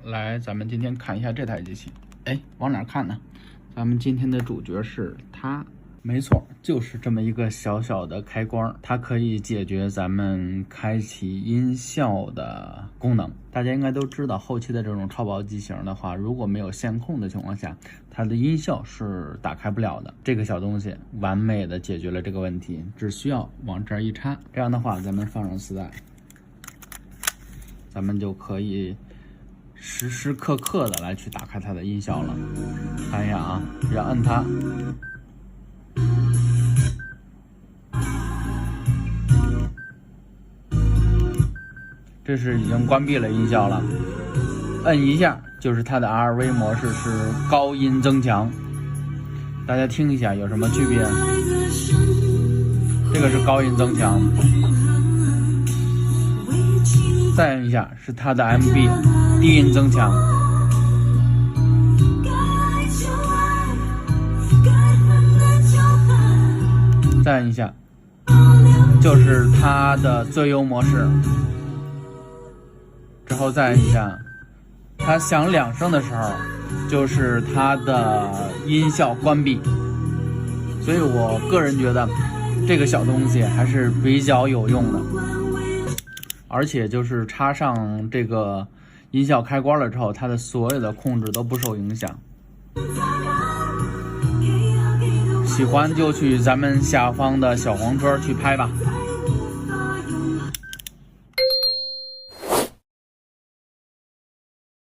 来，咱们今天看一下这台机器。哎，往哪看呢？咱们今天的主角是它，没错，就是这么一个小小的开关，它可以解决咱们开启音效的功能。大家应该都知道，后期的这种超薄机型的话，如果没有线控的情况下，它的音效是打开不了的。这个小东西完美的解决了这个问题，只需要往这儿一插，这样的话，咱们放上磁带，咱们就可以时时刻刻的来去打开它的音效了。看一下啊，只要摁它，这是已经关闭了音效了。摁一下就是它的 RV 模式，是高音增强。大家听一下有什么区别？这个是高音增强。再摁一下是它的 MB 低音增强。再摁一下就是它的最优模式。之后再摁一下，它响2声的时候就是它的音效关闭。所以我个人觉得这个小东西还是比较有用的，而且就是插上这个音效开关了之后，它的所有的控制都不受影响。喜欢就去咱们下方的小黄车去拍吧。